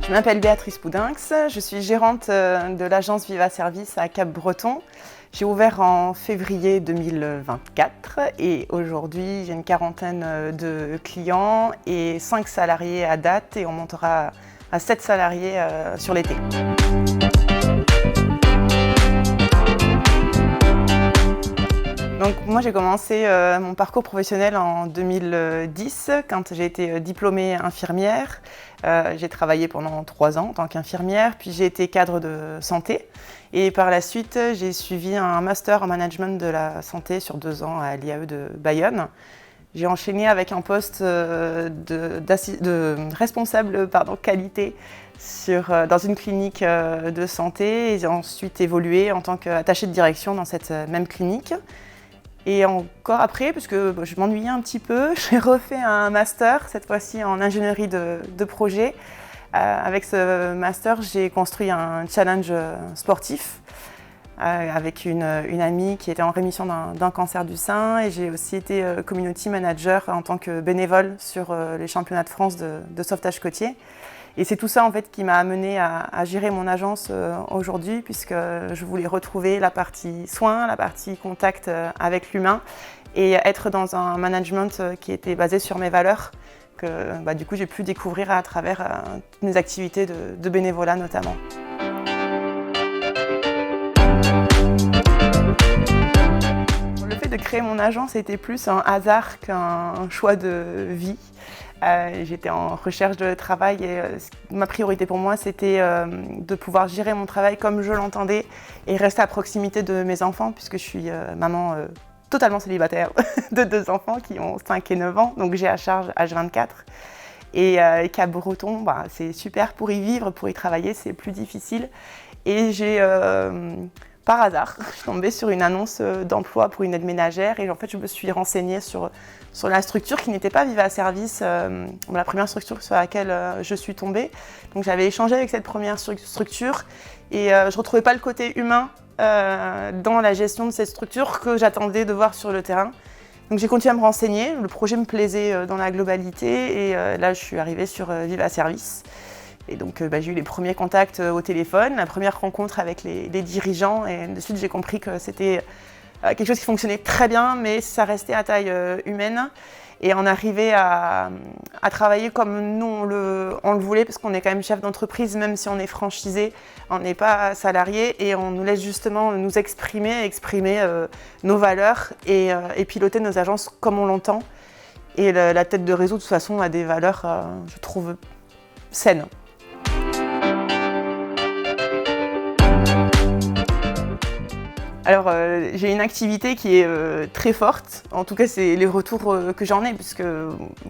Je m'appelle Béatrice Poudinx, je suis gérante de l'agence Viva Service à Cap-Breton. J'ai ouvert en février 2024 et aujourd'hui j'ai une quarantaine de clients et 5 salariés à date et on montera à 7 salariés sur l'été. Donc moi j'ai commencé mon parcours professionnel en 2010 quand j'ai été diplômée infirmière. J'ai travaillé pendant 3 ans en tant qu'infirmière, puis j'ai été cadre de santé. Et par la suite, j'ai suivi un master en management de la santé sur 2 ans à l'IAE de Bayonne. J'ai enchaîné avec un poste de responsable qualité dans une clinique de santé et j'ai ensuite évolué en tant qu'attachée de direction dans cette même clinique. Et encore après, puisque je m'ennuyais un petit peu, j'ai refait un master, cette fois-ci en ingénierie de projet. Avec ce master, j'ai construit un challenge sportif avec une amie qui était en rémission d'un cancer du sein. Et j'ai aussi été community manager en tant que bénévole sur les championnats de France de sauvetage côtier. Et c'est tout ça en fait qui m'a amenée à gérer mon agence aujourd'hui puisque je voulais retrouver la partie soins, la partie contact avec l'humain et être dans un management qui était basé sur mes valeurs que du coup j'ai pu découvrir à travers mes activités de bénévolat notamment. Le fait de créer mon agence était plus un hasard qu'un choix de vie. J'étais en recherche de travail et ma priorité pour moi c'était de pouvoir gérer mon travail comme je l'entendais et rester à proximité de mes enfants puisque je suis maman totalement célibataire de 2 enfants qui ont 5 et 9 ans, donc j'ai à charge H24. Et Cap-Breton, c'est super pour y vivre, pour y travailler, c'est plus difficile. Et j'ai, par hasard, je suis tombée sur une annonce d'emploi pour une aide ménagère et en fait je me suis renseignée sur la structure qui n'était pas Viva Service, la première structure sur laquelle je suis tombée. Donc j'avais échangé avec cette première structure et je ne retrouvais pas le côté humain dans la gestion de cette structure que j'attendais de voir sur le terrain. Donc j'ai continué à me renseigner, le projet me plaisait dans la globalité et là je suis arrivée sur Viva Service. Et donc j'ai eu les premiers contacts au téléphone, la première rencontre avec les dirigeants et de suite j'ai compris que c'était quelque chose qui fonctionnait très bien mais ça restait à taille humaine. Et on arrivait à travailler comme nous on le voulait parce qu'on est quand même chef d'entreprise, même si on est franchisé, on n'est pas salarié et on nous laisse justement nous exprimer nos valeurs et piloter nos agences comme on l'entend. Et la tête de réseau de toute façon a des valeurs, je trouve, saines. Alors j'ai une activité qui est très forte, en tout cas c'est les retours que j'en ai puisque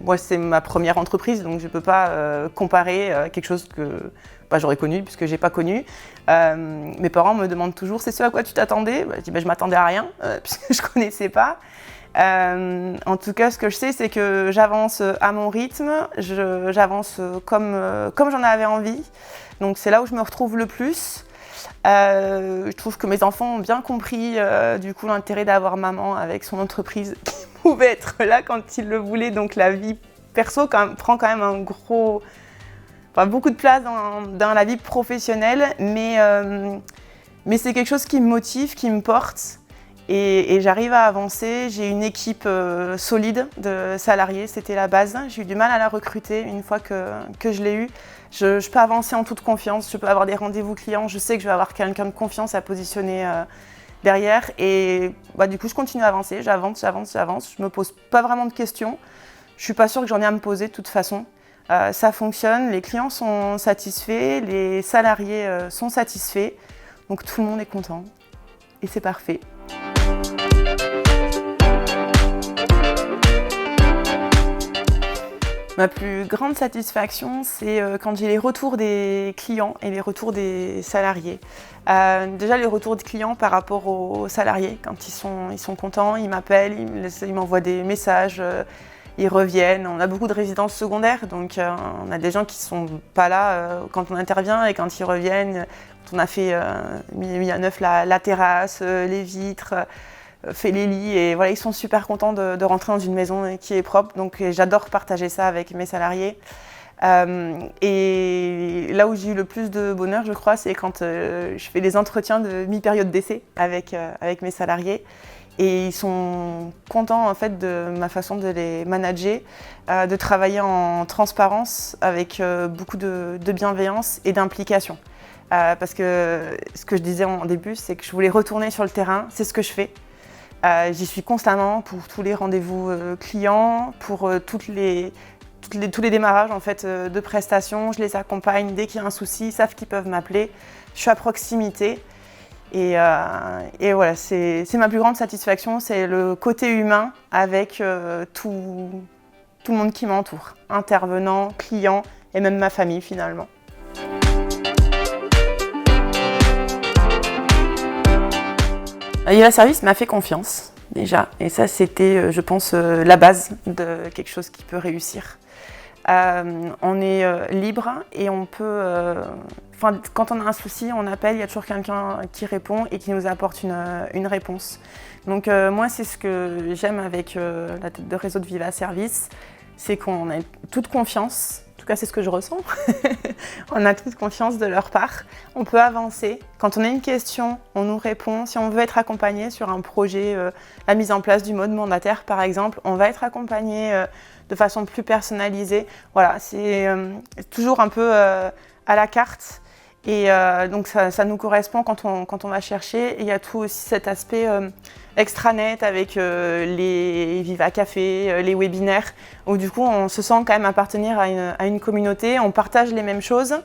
moi c'est ma première entreprise donc je ne peux pas comparer quelque chose que j'aurais connu puisque je n'ai pas connu. Mes parents me demandent toujours c'est ce à quoi tu t'attendais ? Je dis je m'attendais à rien puisque je ne connaissais pas. En tout cas ce que je sais c'est que j'avance à mon rythme, j'avance comme j'en avais envie, donc c'est là où je me retrouve le plus. Je trouve que mes enfants ont bien compris du coup l'intérêt d'avoir maman avec son entreprise qui pouvait être là quand ils le voulaient, donc la vie perso prend quand même beaucoup de place dans la vie professionnelle, mais c'est quelque chose qui me motive, qui me porte et j'arrive à avancer. J'ai une équipe solide de salariés, c'était la base. J'ai eu du mal à la recruter une fois que je l'ai eue. Je peux avancer en toute confiance, je peux avoir des rendez-vous clients, je sais que je vais avoir quelqu'un de confiance à positionner derrière et du coup je continue à avancer, j'avance, je me pose pas vraiment de questions, je suis pas sûre que j'en ai à me poser de toute façon. Ça fonctionne, les clients sont satisfaits, les salariés sont satisfaits, donc tout le monde est content et c'est parfait. Ma plus grande satisfaction, c'est quand j'ai les retours des clients et les retours des salariés. Déjà les retours des clients par rapport aux salariés, quand ils sont contents, ils m'appellent, ils m'envoient des messages, ils reviennent. On a beaucoup de résidences secondaires, donc on a des gens qui ne sont pas là quand on intervient et quand ils reviennent, quand on a mis à neuf la terrasse, les vitres, fait les lits et voilà, ils sont super contents de rentrer dans une maison qui est propre, donc j'adore partager ça avec mes salariés. Et là où j'ai eu le plus de bonheur, je crois, c'est quand je fais des entretiens de mi-période d'essai avec mes salariés. Et ils sont contents en fait de ma façon de les manager, de travailler en transparence avec beaucoup de bienveillance et d'implication. Parce que ce que je disais en début, c'est que je voulais retourner sur le terrain, c'est ce que je fais. J'y suis constamment pour tous les rendez-vous clients, pour tous les démarrages en fait, de prestations. Je les accompagne dès qu'il y a un souci, ils savent qu'ils peuvent m'appeler. Je suis à proximité. Et voilà, c'est ma plus grande satisfaction, c'est le côté humain avec tout le monde qui m'entoure, intervenants, clients et même ma famille finalement. Viva Service m'a fait confiance déjà, et ça c'était, je pense, la base de quelque chose qui peut réussir. On est libre et on peut, quand on a un souci, on appelle, il y a toujours quelqu'un qui répond et qui nous apporte une réponse. Donc moi, c'est ce que j'aime avec la tête de réseau de Viva Service, c'est qu'on a toute confiance. En tout cas, c'est ce que je ressens. On a toute confiance de leur part. On peut avancer. Quand on a une question, on nous répond. Si on veut être accompagné sur un projet, la mise en place du mode mandataire par exemple, on va être accompagné de façon plus personnalisée. Voilà, c'est toujours un peu à la carte. Et donc ça nous correspond quand on va chercher. Et il y a tout aussi cet aspect extranet avec les Viva Café, les webinaires, où du coup on se sent quand même appartenir à une communauté, on partage les mêmes choses.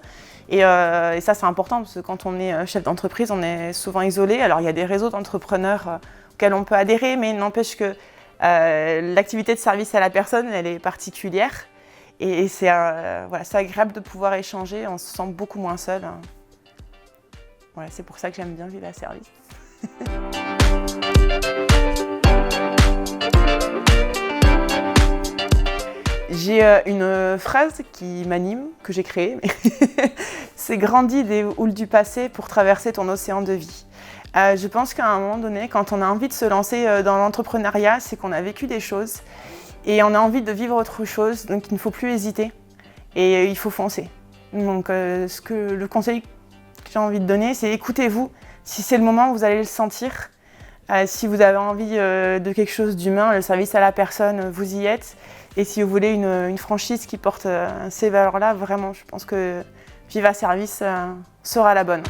Et ça c'est important parce que quand on est chef d'entreprise, on est souvent isolé. Alors il y a des réseaux d'entrepreneurs auxquels on peut adhérer, mais il n'empêche que l'activité de service à la personne, elle est particulière. Et c'est voilà, c'est agréable de pouvoir échanger, on se sent beaucoup moins seul. Voilà, c'est pour ça que j'aime bien Viva Service. J'ai une phrase qui m'anime, que j'ai créée. C'est « Grandis des houles du passé pour traverser ton océan de vie ». Je pense qu'à un moment donné, quand on a envie de se lancer dans l'entrepreneuriat, c'est qu'on a vécu des choses et on a envie de vivre autre chose, donc il ne faut plus hésiter et il faut foncer. Donc le conseil que j'ai envie de donner, c'est écoutez-vous. Si c'est le moment, vous allez le sentir. Si vous avez envie de quelque chose d'humain, le service à la personne, vous y êtes. Et si vous voulez une franchise qui porte ces valeurs-là, vraiment, je pense que Viva Service sera la bonne.